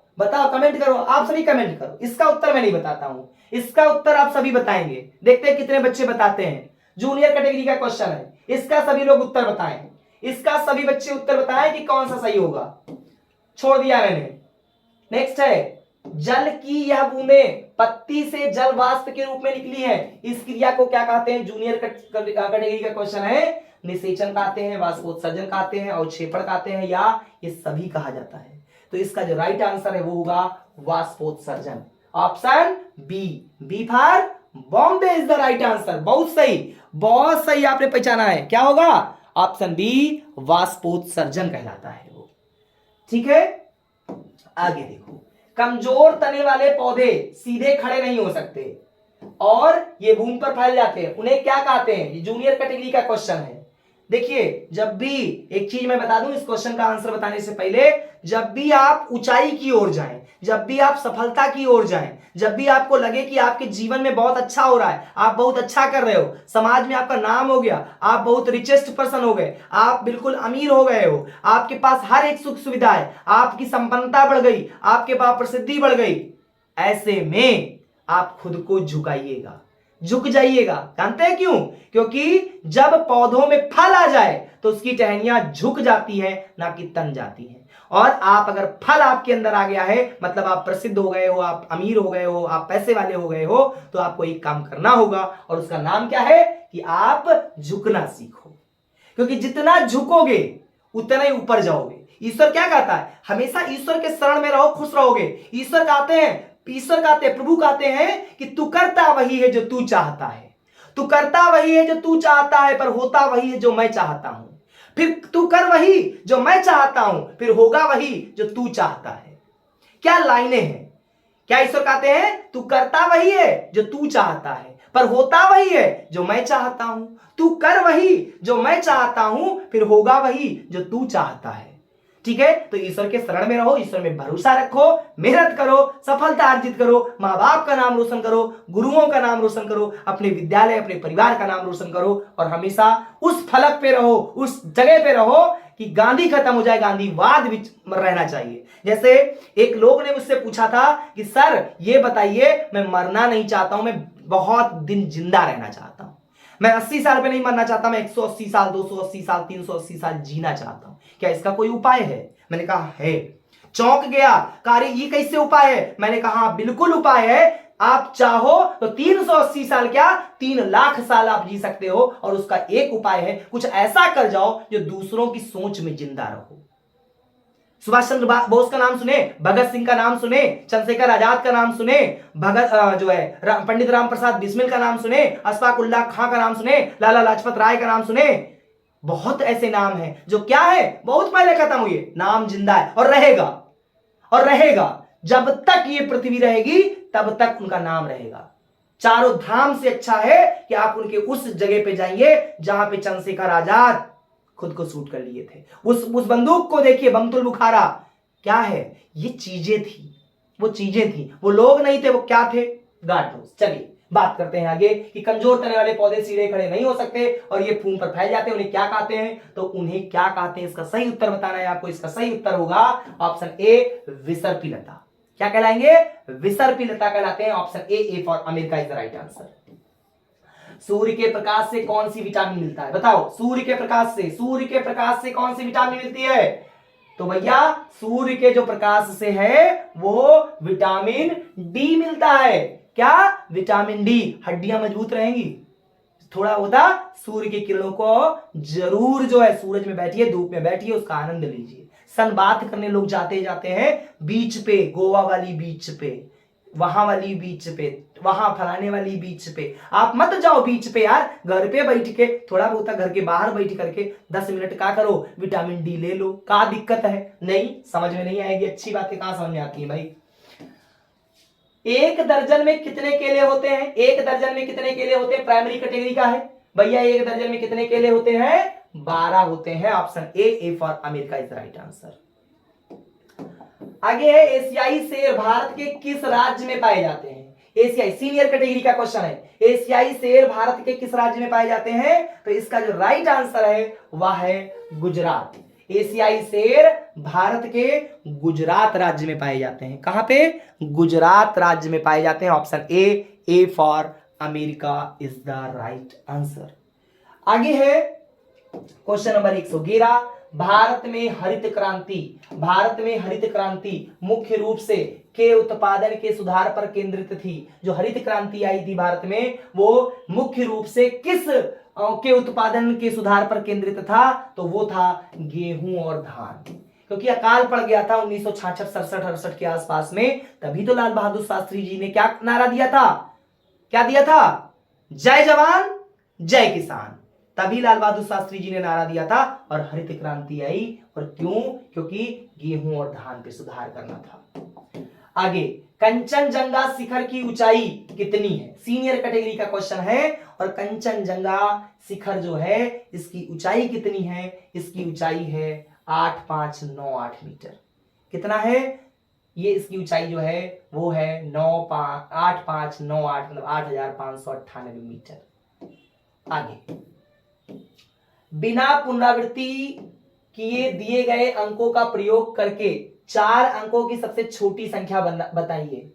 कमेंट करो, आप सभी कमेंट करो। इसका उत्तर मैं नहीं बताता हूं, इसका उत्तर आप सभी बताएंगे। देखते हैं कितने बच्चे बताते हैं। जूनियर कैटेगरी का क्वेश्चन है, इसका सभी लोग उत्तर बताएं। इसका सभी बच्चे उत्तर बताएं कि कौन सा सही होगा। छोड़ दिया मैंने। नेक्स्ट है, जल की यह बूंदें पत्ती से जल वाष्प के रूप में निकली है, इस क्रिया को क्या कहते हैं? जूनियर कैटेगरी का क्वेश्चन है। निषेचन कहते हैं, वाष्पोत्सर्जन कहते हैं, अवक्षेपण कहते हैं, या ये सभी कहा जाता है? तो इसका जो राइट आंसर है वो होगा वाष्पोत्सर्जन। Option B for Bombay is the right answer. बहुत सही आपने पहचाना है। क्या होगा? ऑप्शन बी वाष्पोत्सर्जन कहलाता है वो। ठीक है, आगे देखो, कमजोर तने वाले पौधे सीधे खड़े नहीं हो सकते और ये भूमि पर फैल जाते हैं, उन्हें क्या कहते हैं? ये जूनियर कैटेगरी का क्वेश्चन है। देखिए, जब भी एक चीज मैं बता दूं इस क्वेश्चन का आंसर बताने से पहले, जब भी आप ऊंचाई की ओर जाएं, जब भी आप सफलता की ओर जाएं, जब भी आपको लगे कि आपके जीवन में बहुत अच्छा हो रहा है, आप बहुत अच्छा कर रहे हो, समाज में आपका नाम हो गया, आप बहुत रिचेस्ट पर्सन हो गए, आप बिल्कुल अमीर हो गए हो, आपके पास हर एक सुख सुविधा है, आपकी संपन्नता बढ़ गई, आपके पास प्रसिद्धि बढ़ गई, ऐसे में आप खुद को झुकाइएगा, झुक जाइएगा। जानते हैं क्यों? क्योंकि जब पौधों में फल आ जाए तो उसकी टहनियां झुक जाती है, ना कि तन जाती है। और आप अगर फल आपके अंदर आ गया है, मतलब आप प्रसिद्ध हो गए हो, आप अमीर हो गए हो, आप पैसे वाले हो गए हो, तो आपको एक काम करना होगा, और उसका नाम क्या है? कि आप झुकना सीखो। क्योंकि जितना झुकोगे उतना ही ऊपर जाओगे। ईश्वर क्या कहता है? हमेशा ईश्वर के शरण में रहो, खुश रहोगे। ईश्वर कहते हैं, प्रभु कहते हैं कि तू करता वही है जो तू चाहता है, तू करता वही है जो तू चाहता है, पर होता वही है जो मैं चाहता हूं। फिर तू कर वही जो मैं चाहता हूं, फिर होगा वही जो तू चाहता है। क्या लाइनें हैं, क्या ईश्वर कहते हैं? तू करता वही है जो तू चाहता है, पर होता वही है जो मैं चाहता हूं। तू कर वही जो मैं चाहता हूं, फिर होगा वही जो तू चाहता है। ठीक है, तो ईश्वर के शरण में रहो, ईश्वर में भरोसा रखो, मेहनत करो, सफलता अर्जित करो, माँ बाप का नाम रोशन करो, गुरुओं का नाम रोशन करो, अपने विद्यालय अपने परिवार का नाम रोशन करो, और हमेशा उस फलक पे रहो, उस जगह पे रहो कि गांधी खत्म हो जाए, गांधीवाद भी रहना चाहिए। जैसे एक लोग ने मुझसे पूछा था कि सर ये बताइए, मैं मरना नहीं चाहता हूं, मैं बहुत दिन जिंदा रहना चाहता हूं, मैं 80 साल पे नहीं मरना चाहता, मैं 180 साल 280 साल 380 साल जीना चाहता हूं, क्या इसका कोई उपाय है? मैंने कहा है। चौंक गया, कहा ये कैसे उपाय है? मैंने कहा हाँ बिल्कुल उपाय है। आप चाहो तो 380 साल क्या 3 लाख साल आप जी सकते हो, और उसका एक उपाय है, कुछ ऐसा कर जाओ जो दूसरों की सोच में जिंदा रहो। सुभाष चंद्र बोस का नाम सुने, भगत सिंह का नाम सुने, चंद्रशेखर आजाद का नाम सुने, भगत जो है पंडित राम प्रसाद बिस्मिल का नाम सुने, अशफाक उल्लाह खां का नाम सुने, लाला लाजपत राय का नाम सुने। बहुत ऐसे नाम हैं जो क्या है बहुत पहले खत्म हुए, नाम जिंदा है और रहेगा, और रहेगा जब तक ये पृथ्वी रहेगी तब तक उनका नाम रहेगा। चारों धाम से अच्छा है कि आप उनके उस जगह पे जाइए जहां पे चंद्रशेखर आजाद खुद को शूट कर लिए थे। उस बंदूक को देखिए, बमतुल बुखारा क्या है, ये चीजें थी, वो चीजें थी, वो लोग नहीं थे, वो क्या थे? Guard house. चलिए बात करते हैं आगे कि कमजोर तने वाले पौधे सीधे खड़े नहीं हो सकते और ये फूम पर फैल जाते हैं, उन्हें क्या कहते हैं? तो उन्हें क्या कहते हैं, इसका सही उत्तर बताना है आपको। इसका सही उत्तर होगा ऑप्शन ए, विसर्पिलता। क्या कहलाएंगे? विसर्पिलता कहलाते हैं। Option A for America is the right answer. सूर्य के प्रकाश से कौन सी विटामिन मिलता है? बताओ, सूर्य के प्रकाश से कौन सी विटामिन मिलती है? तो भैया सूर्य के जो प्रकाश से है वो विटामिन डी मिलता है। क्या? Vitamin D. हड्डियां मजबूत रहेंगी, थोड़ा होता सूर्य की किरणों को जरूर जो है, सूरज में बैठिए, धूप में बैठिए, उसका आनंद लीजिए। सनबाथ करने लोग जाते हैं बीच पे, गोवा वाली बीच पे, वहां वाली बीच पे, वहां फलाने वाली बीच पे। आप मत जाओ बीच पे यार, घर पे बैठ के थोड़ा बहुत घर के बाहर बैठ करके 10 मिनट का करो, विटामिन डी ले लो। क्या दिक्कत है? नहीं समझ में नहीं आएगी, अच्छी बातें कहां समझ में आती है भाई। एक दर्जन में कितने केले होते हैं? एक दर्जन में कितने केले होते हैं? प्राइमरी कैटेगरी का है भैया। एक दर्जन में कितने केले होते हैं? 12 होते हैं। Option A for America is the right answer. आगे है, एशियाई शेर भारत के किस राज्य में पाए जाते हैं? एशियाई सीनियर कैटेगरी का क्वेश्चन है। एशियाई शेर भारत के किस राज्य में पाए जाते हैं? तो इसका जो राइट आंसर है वह है गुजरात। एशियाई शेर भारत के गुजरात राज्य में पाए जाते हैं। कहां पे? गुजरात राज्य में पाए जाते हैं। Option A for America is the right answer. आगे है क्वेश्चन नंबर 111। भारत में हरित क्रांति मुख्य रूप से के उत्पादन के सुधार पर केंद्रित थी। जो हरित क्रांति आई थी भारत में, वो मुख्य रूप से किस के उत्पादन के सुधार पर केंद्रित था? तो वो था गेहूं और धान। क्योंकि अकाल पड़ गया था 1966, 67, 68 के आसपास में, तभी तो लाल बहादुर शास्त्री जी ने क्या नारा दिया था? क्या दिया था? जय जवान जय किसान। तभी लाल बहादुर शास्त्री जी ने नारा दिया था और हरित क्रांति आई। और क्यों? क्योंकि गेहूं और धान पे सुधार करना था। आगे, कंचनजंगा शिखर की ऊंचाई कितनी है? सीनियर कैटेगरी का क्वेश्चन है। और कंचनजंगा शिखर जो है, इसकी ऊंचाई कितनी है? इसकी ऊंचाई है 8598 मीटर। कितना है ये? इसकी ऊंचाई जो है वो है 8598, मतलब 8598 मीटर। आगे, बिना पुनरावृत्ति किए दिए गए अंकों का प्रयोग करके 4 अंकों की सबसे छोटी संख्या बताइए।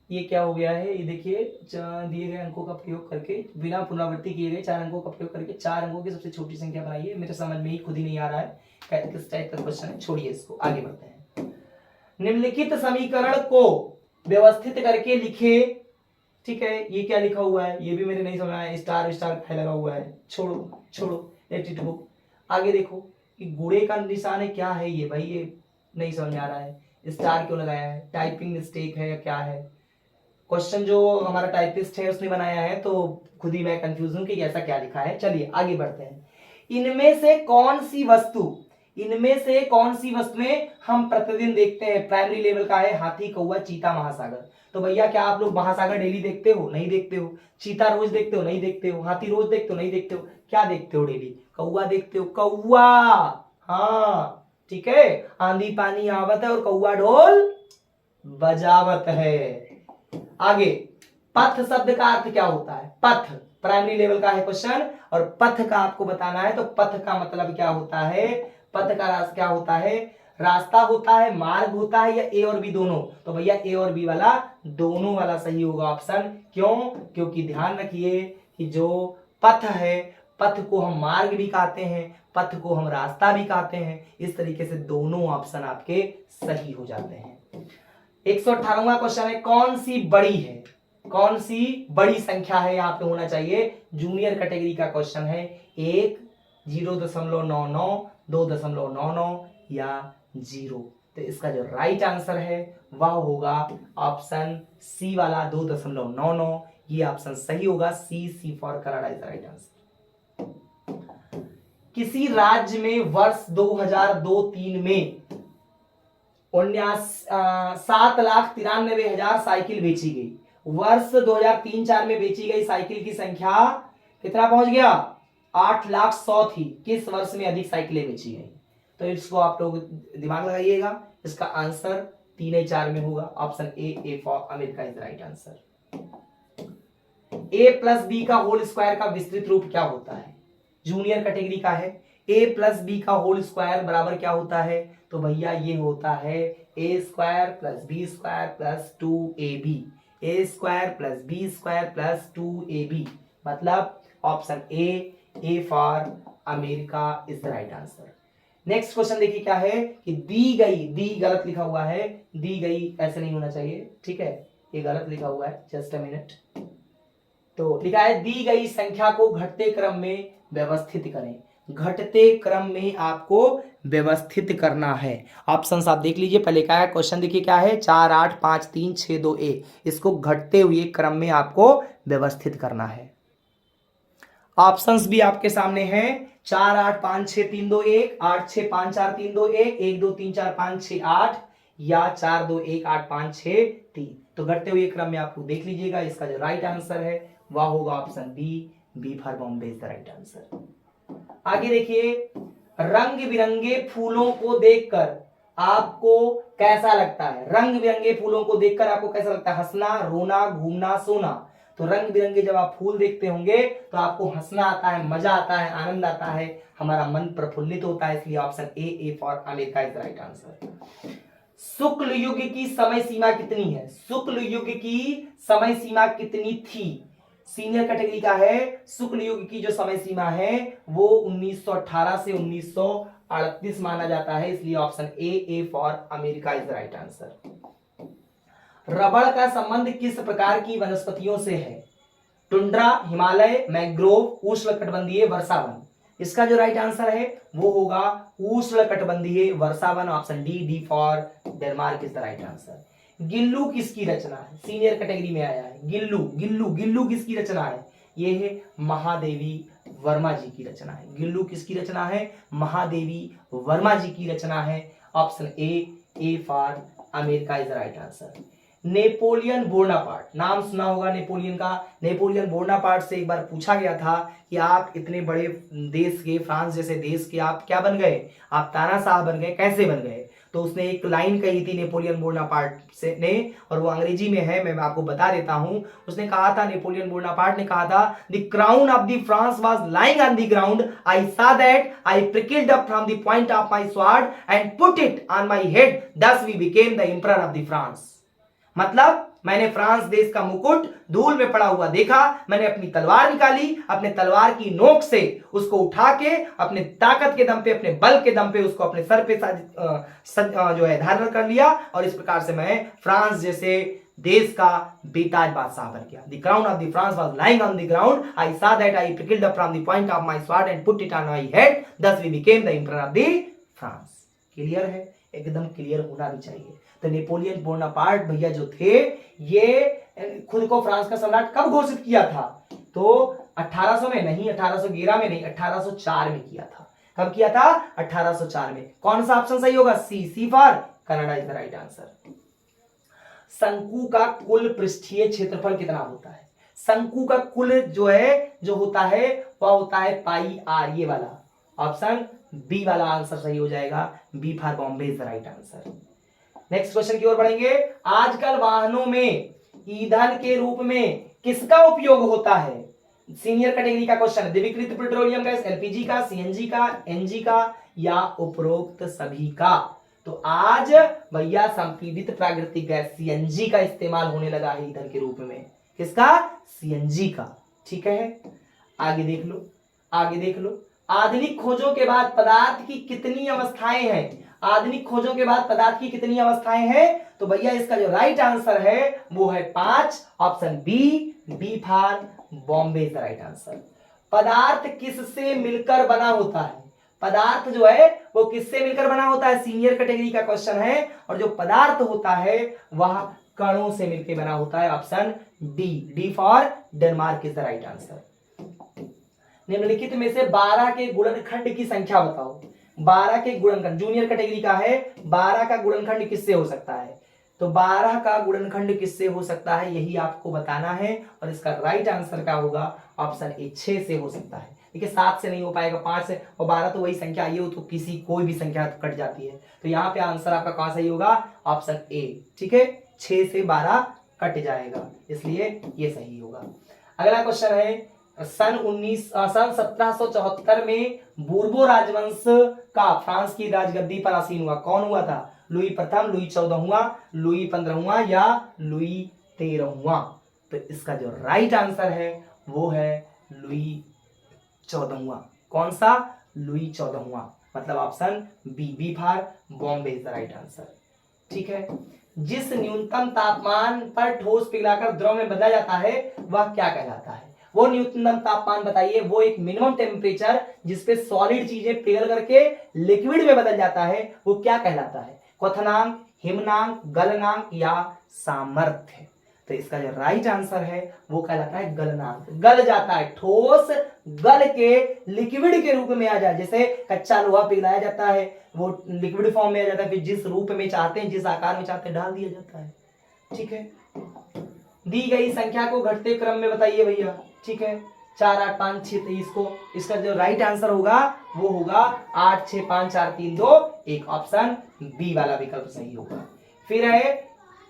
ये क्या हो गया है? ये देखिए, दिए गए अंकों का प्रयोग करके, बिना पुनरावृत्ति किए गए 4 अंकों का प्रयोग करके 4 अंकों की सबसे छोटी संख्या बनाइए। मेरे समझ में ही खुद ही नहीं आ रहा है किस टाइप का क्वेश्चन है, छोड़िए इसको, आगे बढ़ते हैं। निम्नलिखित समीकरण को व्यवस्थित करके लिखे। ठीक है, ये क्या लिखा हुआ है ये भी मेरे नहीं समझ आया, स्टार लगा हुआ है, छोड़ो लेट इट गो। आगे देखो कि गुड़े का निशान है, क्या है ये भाई? ये नहीं समझ में आ रहा है, स्टार क्यों लगाया है? टाइपिंग मिस्टेक है या क्या है? क्वेश्चन जो हमारा टाइपिस्ट है उसने बनाया है, तो खुद ही मैं कंफ्यूज हूं कि ऐसा क्या लिखा है। चलिए आगे बढ़ते हैं। इनमें से कौन सी वस्तु इनमें से कौन सी वस्तुएं हम प्रतिदिन देखते हैं? प्राइमरी लेवल का है हाथी, कौवा, चीता, महासागर। तो भैया क्या आप लोग महासागर डेली देखते हो? नहीं देखते हो। चीता रोज देखते हो? नहीं देखते हो। हाथी रोज देखते हो? नहीं देखते हो। क्या देखते हो डेली? कौवा देखते हो, कौवा। हाँ ठीक है, आंधी पानी आवत है और कौवा ढोल बजावत है। आगे, पथ शब्द का अर्थ क्या होता है? पथ प्राइमरी लेवल का है क्वेश्चन, और पथ का आपको बताना है। तो पथ का मतलब क्या होता है? पथ का रास्ता क्या होता है? रास्ता होता है, मार्ग होता है, या ए और बी दोनों? तो भैया ए और बी वाला दोनों वाला सही होगा ऑप्शन। क्यों? क्योंकि ध्यान रखिए कि जो पथ है, पथ को हम मार्ग भी कहते हैं, पथ को हम रास्ता भी कहते हैं। इस तरीके से दोनों ऑप्शन आपके सही हो जाते हैं। 118वां क्वेश्चन है, कौन सी बड़ी है? कौन सी बड़ी संख्या है यहाँ पे होना चाहिए? जूनियर कैटेगरी का क्वेश्चन है। 1, 0.99, 2.99 या 0। तो इसका जो राइट आंसर है वह होगा ऑप्शन सी वाला 2.99। ये ऑप्शन सही होगा। C for Canada is the right answer. किसी राज्य में वर्ष 2002-03 में 7,93,000 साइकिल बेची गई। वर्ष 2003-04 में बेची गई साइकिल की संख्या कितना पहुंच गया? 8,100,000 थी। किस वर्ष में अधिक साइकिलें बेची गई? तो इसको आप लोग दिमाग लगाइएगा। इसका आंसर 3-4 में होगा। Option A for America is right answer. A plus B का होल स्क्वायर का विस्तृत रूप क्या होता है? जूनियर कैटेगरी का है। ए प्लस बी का होल स्क्वायर बराबर क्या होता है? तो भैया ये होता है A square plus B square plus 2ab। A square plus B square plus 2ab, मतलब option A for America is the right answer. Next question देखिए क्या है कि दी गई, दी गलत लिखा हुआ है, दी गई ऐसे नहीं होना चाहिए, ठीक है, ये गलत लिखा हुआ है, जस्ट अ मिनट। तो लिखा है दी गई संख्या को घटते क्रम में व्यवस्थित करें। घटते क्रम में आपको व्यवस्थित करना है। ऑप्शंस आप देख लीजिए। पहले क्या है क्वेश्चन, देखिए क्या है, 4, 8, 5, 3, 6, 2, ए। इसको घटते हुए क्रम में आपको व्यवस्थित करना है। ऑप्शंस भी आपके सामने हैं। 4, 8, 5, 6, 3, 2, 1, 8, 6, 5, 4, 3, 2, 1, 1, 2, 3, 4, 5, 6, 8, या 4, 2, 1, 8, 5, 6, 3। तो घटते हुए क्रम में आपको देख लीजिएगा। इसका जो राइट आंसर है वह होगा option B for Bombay is the right answer. आगे देखिए, रंग बिरंगे फूलों को देखकर आपको कैसा लगता है? रंग बिरंगे फूलों को देखकर आपको कैसा लगता है? हंसना, रोना, घूमना, सोना। तो रंग बिरंगे जब आप फूल देखते होंगे तो आपको हंसना आता है, मजा आता है, आनंद आता है, हमारा मन प्रफुल्लित होता है। इसलिए option A for America is the right answer. शुक्ल युग की समय सीमा कितनी है? शुक्ल युग की समय सीमा कितनी थी? सीनियर कैटेगरी का है। शुक्ल युग की जो समय सीमा है वो 1918 से 1938 माना जाता है। इसलिए option A for America is the right answer. रबड़ का संबंध किस प्रकार की वनस्पतियों से है? टुंड्रा, हिमालय, मैंग्रोव, उष्णकटिबंधीय, वर्षावन। इसका जो राइट आंसर है वो होगा उष्णकटिबंधीय वर्षावन। Option D for Denmark is the right answer. Gillu किसकी रचना है? सीनियर कैटेगरी में आया है। गिल्लू किसकी रचना है? ये है महादेवी वर्मा जी की रचना है। गिल्लू किसकी रचना है? महादेवी वर्मा जी की रचना है। Option A for America is the right answer. Napoleon Bonaparte, नाम सुना होगा नेपोलियन का। नेपोलियन बोनापार्ट से एक बार पूछा गया था कि आप इतने बड़े देश के, फ्रांस जैसे देश के आप क्या बन गए? आप तानाशाह बन गए, कैसे बन गए? तो उसने एक लाइन कही थी नेपोलियन बोनापार्ट से ने, और वो अंग्रेजी में है, मैं आपको बता देता हूं। उसने कहा था, नेपोलियन बोनापार्ट ने कहा था, the crown of the France was lying on the ground, I saw that, I prickled up from the point of my sword and put it on my head, thus we became the emperor of the France. मतलब मैंने France देश का मुकुट धूल में पड़ा हुआ देखा, मैंने अपनी तलवार निकाली, अपने तलवार की नोक से उसको उठा के अपने ताकत के दम पे, अपने बल के दम पे उसको अपने सर पे जो है धारण कर लिया, और इस प्रकार से मैं फ्रांस जैसे देश का बेताज बादशाह बन गया। The crown of the France was lying on the ground, I saw that, I prickled up from the point of my sword and put it on my head, thus we became the emperor of the France. Clear है? एकदम clear होना भी चाहिए। तो Napoleon Bonaparte भैया जो थे, ये खुद को फ्रांस का सम्राट कब घोषित किया था? तो 1800 में नहीं, 1811 में नहीं, 1804 में किया था। कब किया था? 1804 में। कौन सा ऑप्शन सही होगा? C for Canada is the right answer. शंकु का कुल पृष्ठीय क्षेत्रफल कितना होता है? शंकु का कुल जो होता है वह होता है पाई आर, ये वाला ऑप्शन बी वाला आंसर सही हो जाएगा। B for Bombay is the right answer. Next question की ओर बढ़ेंगे। आजकल वाहनों में ईंधन के रूप में किसका उपयोग होता है? सीनियर कैटेगरी का क्वेश्चन है। द्रवीकृत पेट्रोलियम गैस, एलपीजी का, सीएनजी का, एनजी का या उपरोक्त सभी का? तो आज भैया संपीड़ित प्राकृतिक गैस सीएनजी का इस्तेमाल होने लगा है ईंधन के रूप में। किसका? सीएनजी का। ठीक है, आगे देख लो, आगे देख लो। आधुनिक खोजों के बाद पदार्थ की कितनी अवस्थाएं हैं? आधुनिक खोजों के बाद पदार्थ की कितनी अवस्थाएं हैं? तो भैया इसका जो राइट आंसर है वो है 5, option B for Bombay is the right answer. पदार्थ किससे मिलकर बना होता है? पदार्थ जो है वो किससे मिलकर बना होता है? सीनियर कैटेगरी का क्वेश्चन है। और जो पदार्थ होता है वह कणों से मिलकर बना होता है, option D for Denmark is the right answer. निम्नलिखित में से 12 के गुणनखंड की संख्या बताओ। 12 के गुणनखंड जूनियर कैटेगरी का है। 12 का गुणनखंड किससे हो सकता है? तो 12 का गुणनखंड किससे हो सकता है यही आपको बताना है। और इसका राइट आंसर क्या होगा? ऑप्शन ए 6 से हो सकता है। देखिए 7 से नहीं हो पाएगा, 5 से, और 12 तो वही संख्या आई हो तो किसी कोई भी संख्या तो कट जाती है। तो यहाँ पे आंसर आपका कौन सही होगा? ऑप्शन ए। ठीक है, 6 से 12 कट जाएगा, इसलिए ये सही होगा। अगला क्वेश्चन है। सन 1774 में बूर्बो राजवंश का फ्रांस की राजगद्दी पर आसीन हुआ। कौन हुआ था? लुई प्रथम, लुई 14वां, लुई 15वां या लुई 13वां? तो इसका जो राइट आंसर है वो है लुई 14वां। कौन सा? लुई 14वां, मतलब option B for Bombay is the right answer. ठीक है, जिस न्यूनतम तापमान पर ठोस पिघलाकर द्रव में बदला जाता है वह क्या कहलाता है? वो न्यूनतम तापमान बताइए। वो एक मिनिमम टेम्परेचर जिसपे सॉलिड चीजें पिघल करके लिक्विड में बदल जाता है, वो क्या कहलाता है? क्वथनांक, हिमनांक, गलनांक या सामर्थ्य? तो इसका जो राइट आंसर है वो कहलाता है गलनांक। गल जाता है, ठोस गल के लिक्विड के रूप में आ जाए। जैसे कच्चा लोहा पिघलाया जाता है, वो लिक्विड फॉर्म में आ जाता है, फिर जिस रूप में चाहते हैं, जिस आकार में चाहते हैं डाल दिया जाता है। ठीक है, दी गई संख्या को घटते क्रम में बताइए भैया। ठीक है, 4, 8, 5, 6, 23 इसका जो राइट आंसर होगा वो होगा 8, 6, 5, 4, 3, 2, 1, ऑप्शन बी वाला विकल्प सही होगा। फिर है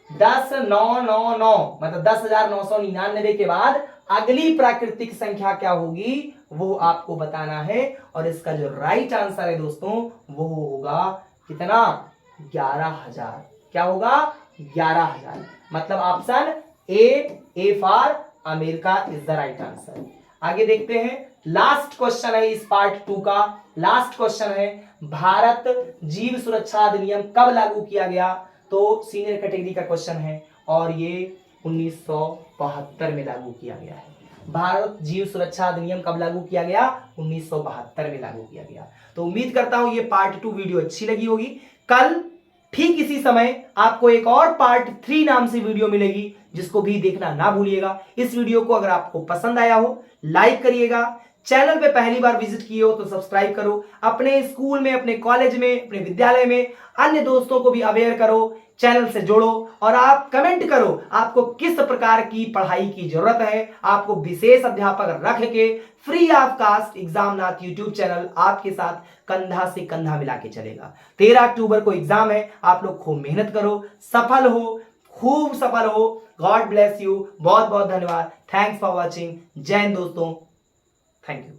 10,999 मतलब 10,999 के बाद अगली प्राकृतिक संख्या क्या होगी वो आपको बताना है। और इसका जो राइट आंसर है दोस्तों वो होगा कितना? 11,000। क्या होगा? 11,000, मतलब option A for America is the right answer. आगे देखते हैं, लास्ट क्वेश्चन है इस पार्ट 2 का। लास्ट क्वेश्चन है, भारत जीव सुरक्षा अधिनियम कब लागू किया गया? तो सीनियर कैटेगरी का क्वेश्चन है और ये 1972 में लागू किया गया है। भारत जीव सुरक्षा अधिनियम कब लागू किया गया? 1972 में लागू किया गया। तो उम्मीद करता हूं ये पार्ट 2 वीडियो अच्छी लगी होगी। कल ठीक इसी समय आपको एक और पार्ट 3 नाम से वीडियो मिलेगी, जिसको भी देखना ना भूलिएगा। इस वीडियो को अगर आपको पसंद आया हो लाइक करिएगा, चैनल पे पहली बार विजिट किए हो तो सब्सक्राइब करो, अपने स्कूल में, अपने कॉलेज में, अपने विद्यालय में अन्य दोस्तों को भी अवेयर करो, चैनल से जोड़ो और आप कमेंट करो आपको किस प्रकार की पढ़ाई की जरूरत है। आपको विशेष अध्यापक रख के free of cost Examnath YouTube channel आपके साथ कंधा से कंधा मिला के चलेगा। 13 अक्टूबर को एग्जाम है, आप लोग खूब मेहनत करो, सफल हो, खूब सफल हो। God bless you. बहुत बहुत धन्यवाद। Thanks for watching. जय हिंद दोस्तों। Thank you.